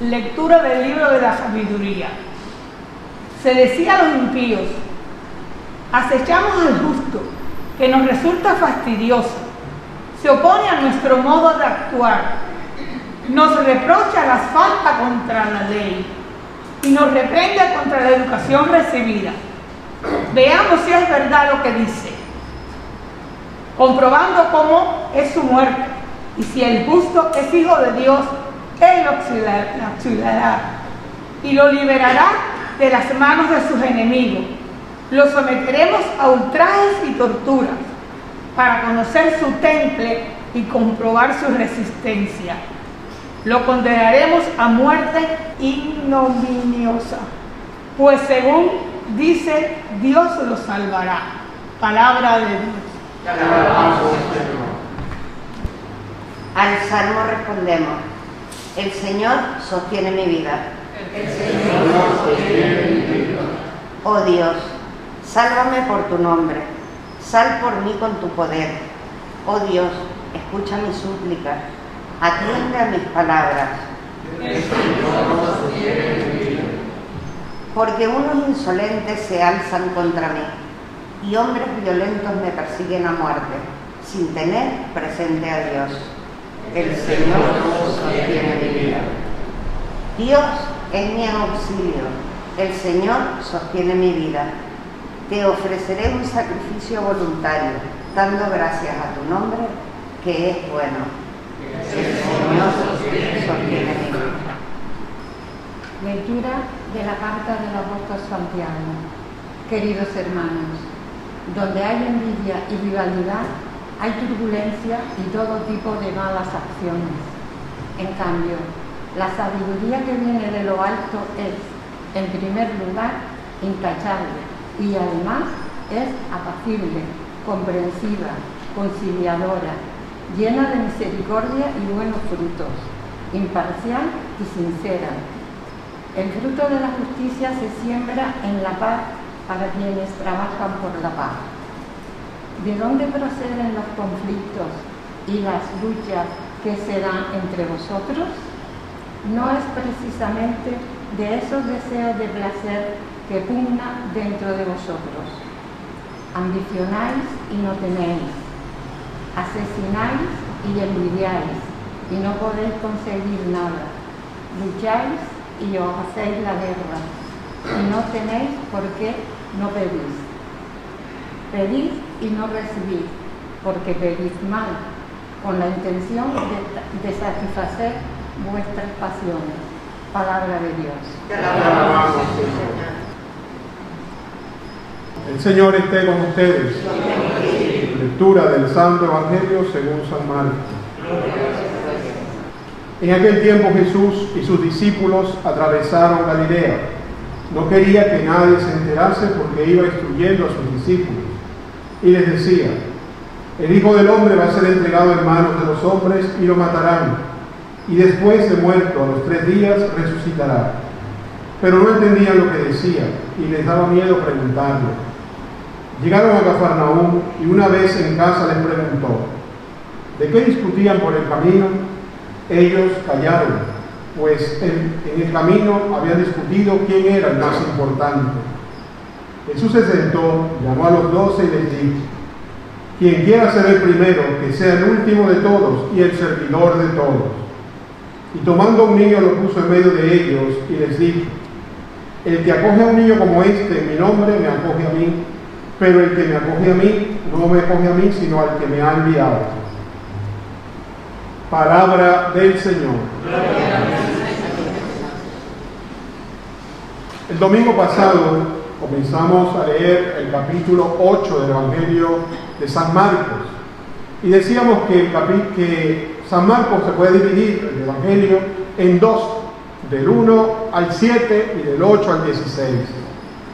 Lectura del libro de la sabiduría. Se decía a los impíos: acechamos al justo, que nos resulta fastidioso, se opone a nuestro modo de actuar, nos reprocha las faltas contra la ley y nos reprende contra la educación recibida. Veamos si es verdad lo que dice, comprobando cómo es su muerte, y si el justo es hijo de Dios, Él lo auxiliará y lo liberará de las manos de sus enemigos. Lo someteremos a ultrajes y torturas para conocer su temple y comprobar su resistencia. Lo condenaremos a muerte ignominiosa, pues según dice, Dios lo salvará. Palabra de Dios. Al salmo respondemos: el Señor sostiene mi vida. El Señor sostiene mi vida. Oh Dios, sálvame por tu nombre, sal por mí con tu poder. Oh Dios, escucha mi súplica, atiende a mis palabras. El Señor sostiene mi vida. Porque unos insolentes se alzan contra mí, y hombres violentos me persiguen a muerte, sin tener presente a Dios. El Señor sostiene mi vida. Dios es mi auxilio, el Señor sostiene mi vida. Te ofreceré un sacrificio voluntario, dando gracias a tu nombre, que es bueno. El Señor sostiene mi vida. Lectura de la carta del apóstol Santiago. Queridos hermanos, donde hay envidia y rivalidad, hay turbulencia y todo tipo de malas acciones. En cambio, la sabiduría que viene de lo alto es, en primer lugar, intachable y además es apacible, comprensiva, conciliadora, llena de misericordia y buenos frutos, imparcial y sincera. El fruto de la justicia se siembra en la paz para quienes trabajan por la paz. ¿De dónde proceden los conflictos y las luchas que se dan entre vosotros? No es precisamente de esos deseos de placer que pugnan dentro de vosotros. Ambicionáis y no tenéis, asesináis y envidiáis y no podéis conseguir nada, lucháis y os hacéis la guerra y no tenéis por qué no pedís. Pedid y no recibid, porque pedís mal, con la intención de satisfacer vuestras pasiones. Palabra de Dios. El Señor esté con ustedes. Lectura del Santo Evangelio según San Marcos. En aquel tiempo Jesús y sus discípulos atravesaron Galilea. No quería que nadie se enterase porque iba instruyendo a sus discípulos. Y les decía: el Hijo del Hombre va a ser entregado en manos de los hombres y lo matarán, y después de muerto a los 3 días resucitará. Pero no entendían lo que decía y les daba miedo preguntarle. Llegaron a Cafarnaúm y una vez en casa les preguntó: ¿de qué discutían por el camino? Ellos callaron, pues en el camino habían discutido quién era el más importante. Jesús se sentó, llamó a los 12 y les dijo: quien quiera ser el primero, que sea el último de todos y el servidor de todos. Y tomando a un niño lo puso en medio de ellos y les dijo: el que acoge a un niño como este en mi nombre me acoge a mí, pero el que me acoge a mí no me acoge a mí, sino al que me ha enviado. Palabra del Señor. El domingo pasado comenzamos a leer el capítulo 8 del Evangelio de San Marcos y decíamos que San Marcos se puede dividir el Evangelio en 2, del 1 al 7 y del 8 al 16,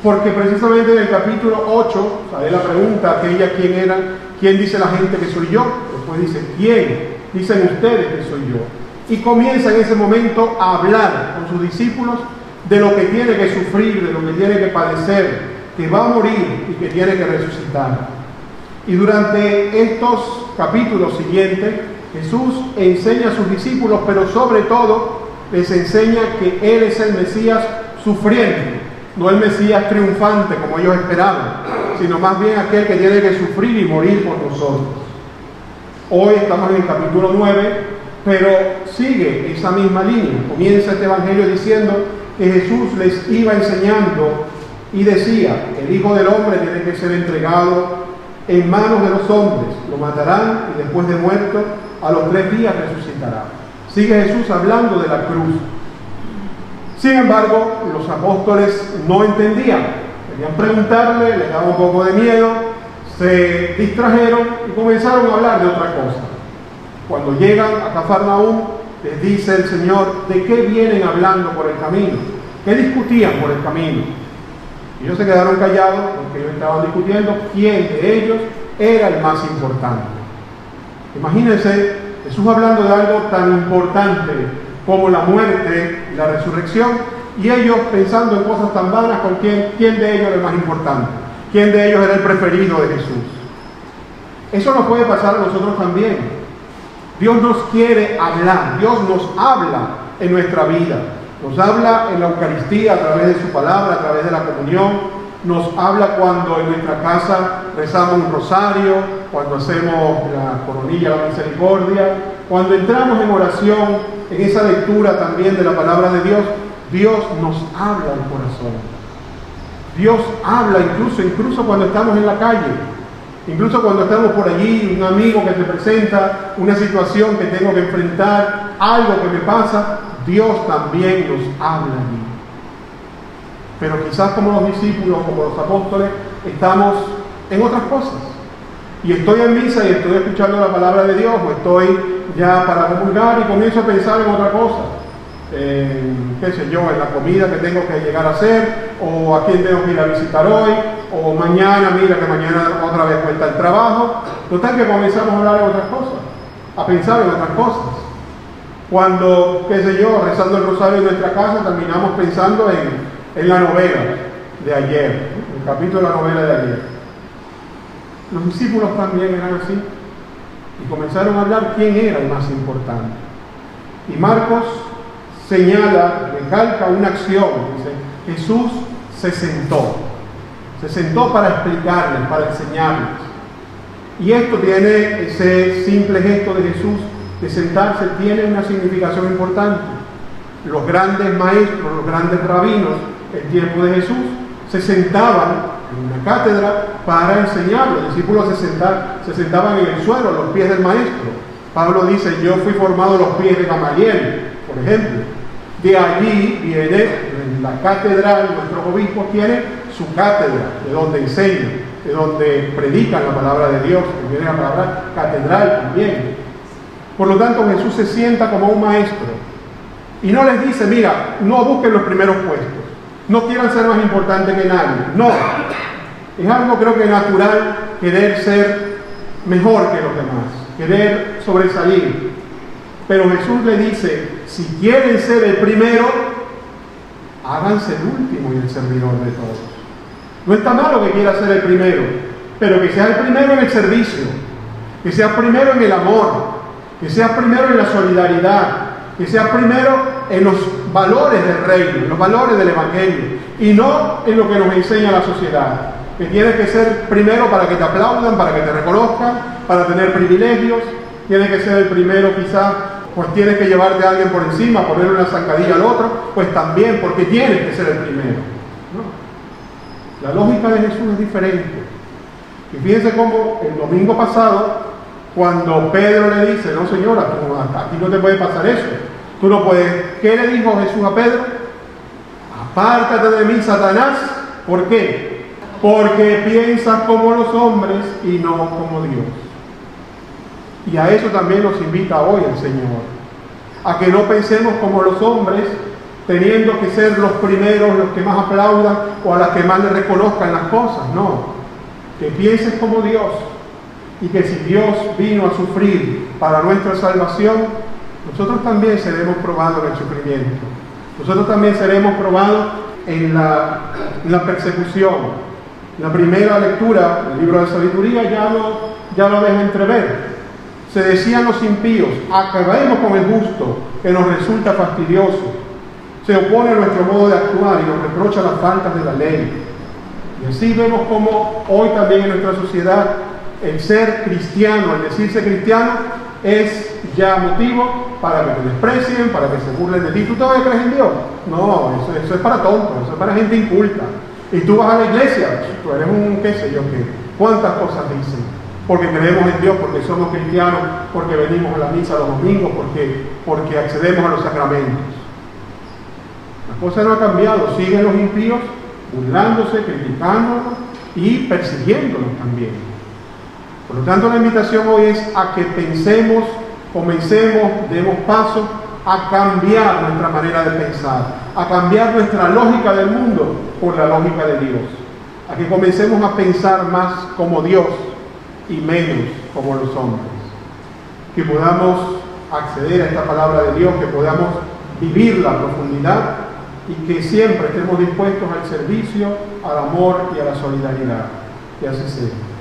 porque precisamente en el capítulo 8 sale la pregunta aquella: ¿quién era? ¿Quién dice la gente que soy yo? Después dice: ¿quién dicen ustedes que soy yo? Y comienza en ese momento a hablar con sus discípulos de lo que tiene que sufrir, de lo que tiene que padecer, que va a morir y que tiene que resucitar. Y durante estos capítulos siguientes, Jesús enseña a sus discípulos, pero sobre todo les enseña que Él es el Mesías sufriente, no el Mesías triunfante como ellos esperaban, sino más bien aquel que tiene que sufrir y morir por nosotros. Hoy estamos en el capítulo 9, pero sigue esa misma línea. Comienza este evangelio diciendo que Jesús les iba enseñando y decía: el Hijo del Hombre tiene que ser entregado en manos de los hombres, lo matarán y después de muerto a los 3 días resucitará. Sigue Jesús hablando de la cruz. Sin embargo, los apóstoles no entendían. Querían preguntarle, les daba un poco de miedo, se distrajeron y comenzaron a hablar de otra cosa. Cuando llegan a Cafarnaúm, les dice el Señor de qué vienen hablando por el camino, qué discutían por el camino. Ellos se quedaron callados porque ellos estaban discutiendo quién de ellos era el más importante. Imagínense Jesús hablando de algo tan importante como la muerte y la resurrección, y ellos pensando en cosas tan vanas con quién de ellos era el más importante, quién de ellos era el preferido de Jesús. Eso nos puede pasar a nosotros también. Dios nos quiere hablar, Dios nos habla en nuestra vida. Nos habla en la Eucaristía a través de su palabra, a través de la comunión. Nos habla cuando en nuestra casa rezamos un rosario, cuando hacemos la coronilla, la misericordia, cuando entramos en oración, en esa lectura también de la palabra de Dios. Dios nos habla al corazón. Dios habla incluso cuando estamos en la calle, incluso cuando estamos por allí, un amigo que se presenta, una situación que tengo que enfrentar, algo que me pasa. Dios también nos habla allí. Pero quizás como los discípulos, como los apóstoles, estamos en otras cosas. Y estoy en misa y estoy escuchando la palabra de Dios, o estoy ya para comulgar y comienzo a pensar en otra cosa. Qué sé yo, en la comida que tengo que llegar a hacer, o a quién tengo que ir a visitar hoy, o mañana, mira que mañana otra vez cuenta el trabajo. Total que comenzamos a hablar de otras cosas, a pensar en otras cosas. Cuando, qué sé yo, rezando el rosario en nuestra casa, terminamos pensando en la novela de ayer, el capítulo de la novela de ayer. Los discípulos también eran así, y comenzaron a hablar quién era el más importante. Y Marcos señala, recalca una acción, dice: Jesús se sentó para explicarles, para enseñarles. Y esto tiene, ese simple gesto de Jesús de sentarse, tiene una significación importante. Los grandes maestros, los grandes rabinos en tiempo de Jesús se sentaban en una cátedra para enseñar. Los discípulos se sentaban en el suelo, a los pies del maestro. Pablo dice: yo fui formado a los pies de Gamaliel, por ejemplo. De allí viene, en la catedral, nuestros obispos tienen su cátedra, de donde enseñan, de donde predican la palabra de Dios, que viene la palabra catedral también. Por lo tanto, Jesús se sienta como un maestro y no les dice: mira, no busquen los primeros puestos, no quieran ser más importantes que nadie. No, es algo creo que natural querer ser mejor que los demás, querer sobresalir. Pero Jesús le dice: si quieren ser el primero, háganse el último y el servidor de todos. No está malo que quiera ser el primero, pero que sea el primero en el servicio, que sea primero en el amor, que sea primero en la solidaridad, que sea primero en los valores del reino, en los valores del evangelio, y no en lo que nos enseña la sociedad, que tienes que ser primero para que te aplaudan, para que te reconozcan, para tener privilegios. Tienes que ser el primero, quizás, pues tienes que llevarte a alguien por encima, ponerle una zancadilla al otro, pues también, porque tienes que ser el primero. No. La lógica de Jesús es diferente. Y fíjense cómo el domingo pasado, cuando Pedro le dice: no señora, aquí no te puede pasar eso, tú no puedes. ¿Qué le dijo Jesús a Pedro? Apártate de mí, Satanás. ¿Por qué? Porque piensas como los hombres y no como Dios. Y a eso también nos invita hoy el Señor, a que no pensemos como los hombres, teniendo que ser los primeros, los que más aplaudan o a los que más le reconozcan las cosas. No, que pienses como Dios, y que si Dios vino a sufrir para nuestra salvación, nosotros también seremos probados en el sufrimiento. Nosotros también seremos probados en la persecución. La primera lectura del libro de sabiduría ya lo deja entrever. Se decían los impíos: acabemos con el justo, que nos resulta fastidioso. Se opone a nuestro modo de actuar y nos reprocha las faltas de la ley. Y así vemos como hoy también en nuestra sociedad el ser cristiano, el decirse cristiano, es ya motivo para que te desprecien, para que se burlen de ti. ¿Tú todavía crees en Dios? No, eso es para tontos, eso es para gente inculta. Y tú vas a la iglesia, tú eres un qué sé yo qué. ¿Cuántas cosas dicen? Porque creemos en Dios, porque somos cristianos, porque venimos a la misa los domingos, porque accedemos a los sacramentos. La cosa no ha cambiado, siguen los impíos burlándose, criticándonos y persiguiéndonos también. Por lo tanto, la invitación hoy es a que pensemos, comencemos, demos paso a cambiar nuestra manera de pensar, a cambiar nuestra lógica del mundo por la lógica de Dios, a que comencemos a pensar más como Dios y menos como los hombres, que podamos acceder a esta palabra de Dios, que podamos vivirla a profundidad y que siempre estemos dispuestos al servicio, al amor y a la solidaridad. Que así sea.